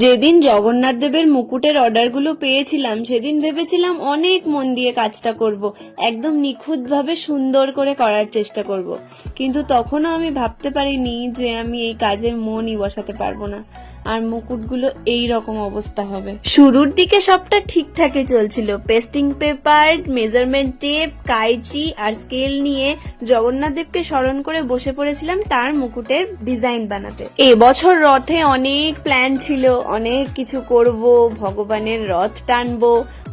যেদিন জগন্নাথ দেবের মুকুটের অর্ডারগুলো পেয়েছিলাম সেদিন ভেবেছিলাম অনেক মন দিয়ে কাজটা করব, একদম নিখুঁতভাবে সুন্দর করে করার চেষ্টা করব। কিন্তু তখনও আমি ভাবতে পারিনি যে আমি এই কাজে মনই বসাতে পারবো না, আর মুকুটগুলো এই রকম অবস্থা হবে। শুরুর দিকে সবটা ঠিকঠাকই চলছিল। পেস্টিং পেপার, মেজারমেন্ট টেপ, কাইচি আর স্কেল নিয়ে জগন্নাথ দেবকে স্মরণ করে বসে পড়েছিলাম তার মুকুটের ডিজাইন বানাতে। এবছর রথে অনেক প্ল্যান ছিল, অনেক কিছু করব, ভগবানের রথ টানবো,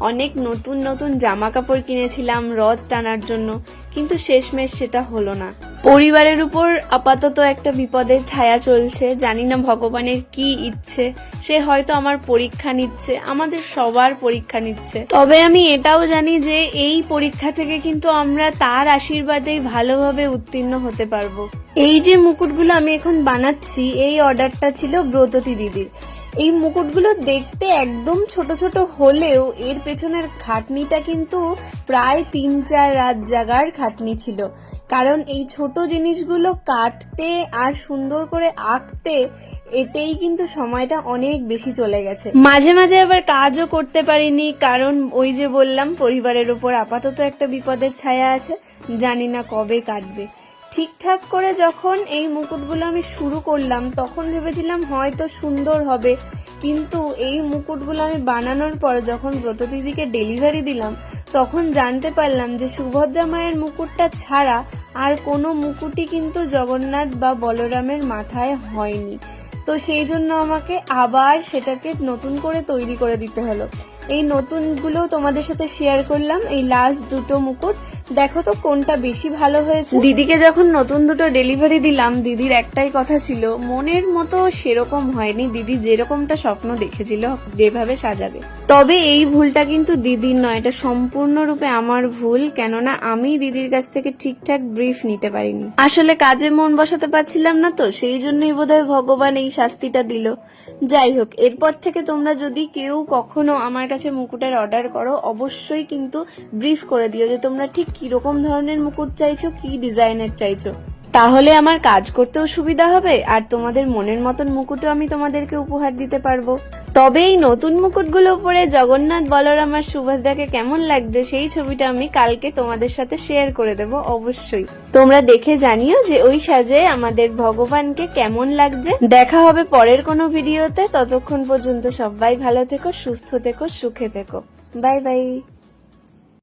অনেক নতুন নতুন জামা কাপড় কিনেছিলাম রথ টানার জন্য, কিন্তু শেষমেশ সেটা হলো না। পরিবারের উপর আপাতত একটা বিপদের ছায়া চলছে, জানি না ভগবানের কি ইচ্ছে, সে হয়তো আমার পরীক্ষা নিচ্ছে, আমাদের সবার পরীক্ষা নিচ্ছে। তবে আমি এটাও জানি যে এই পরীক্ষা থেকে কিন্তু আমরা তার আশীর্বাদেই ভালোভাবে উত্তীর্ণ হতে পারবো। এই যে মুকুটগুলো আমি এখন বানাচ্ছি, এই অর্ডারটা ছিল ব্রততী দিদির। এই মুকুটগুলো দেখতে একদম ছোট ছোট হলেও এর পেছনের খাটনিটা কিন্তু প্রায় 3-4 রাত জাগার খাটনি ছিল, কারণ এই ছোট জিনিসগুলো কাটতে আর সুন্দর করে আঁকতে এতেই কিন্তু সময়টা অনেক বেশি চলে গেছে। মাঝে মাঝে আবার কাজও করতে পারিনি, কারণ ওই যে বললাম পরিবারের উপর আপাতত একটা বিপদের ছায়া আছে, জানি না কবে কাটবে। ঠিকঠাক করে যখন এই মুকুটগুলো আমি শুরু করলাম তখন ভেবেছিলাম হয়তো সুন্দর হবে, কিন্তু এই মুকুটগুলো আমি বানানোর পর যখন ব্রত দিদিকে ডেলিভারি দিলাম তখন জানতে পারলাম যে সুভদ্রা মায়ের মুকুটটা ছাড়া আর কোনো মুকুটই কিন্তু জগন্নাথ বা বলরামের মাথায় হয়নি। তো সেই জন্য আমাকে আবার সেটাকে নতুন করে তৈরি করে দিতে হলো। এই নতুনগুলো তোমাদের সাথে শেয়ার করলাম। এই লাস্ট দুটো মুকুট দেখো তো কোনটা বেশি ভালো হয়েছে। দিদিকে যখন নতুন দুটো ডেলিভারি দিলাম দিদির একটাই কথা ছিল, মনের মতো সেরকম হয়নি, দিদি যেরকমটা স্বপ্ন দেখেছিল যেভাবে সাজাবে। তবে এই ভুলটা কিন্তু দিদির নয়, এটা সম্পূর্ণরূপে আমার ভুল, কেননা আমি দিদির কাছ থেকে ঠিকঠাক ব্রিফ নিতে পারিনি। আসলে কাজে মন বসাতে পারছিলাম না, তো সেই জন্যই বোধহয় ভগবান এই শাস্তিটা দিল। যাই হোক, এরপর থেকে তোমরা যদি কেউ কখনো আমার কাছে মুকুটের অর্ডার করো অবশ্যই কিন্তু ব্রিফ করে দিও যে তোমরা ঠিক কিরকম ধরনের মুকুট চাইছো, কি ডিজাইনের চাইছো, তাহলে আমার কাজ করতেও সুবিধা হবে আর তোমাদের মনের মতন মুকুটও আমি তোমাদেরকে উপহার দিতে পারবো। তবে এই নতুন মুকুটগুলো পরে জগন্নাথ, বলরাম আর সুভদ্রাকে কেমন লাগছে সেই ছবিটা আমি কালকে তোমাদের সাথে শেয়ার করে দেব অবশ্যই। তোমরা দেখে জানিও যে ওই সাজে আমাদের ভগবানকে কেমন লাগছে। দেখা হবে পরের কোনো ভিডিওতে, ততক্ষণ পর্যন্ত সবাই ভালো থেকো, সুস্থ থেকো, সুখে থেকো। Bye bye.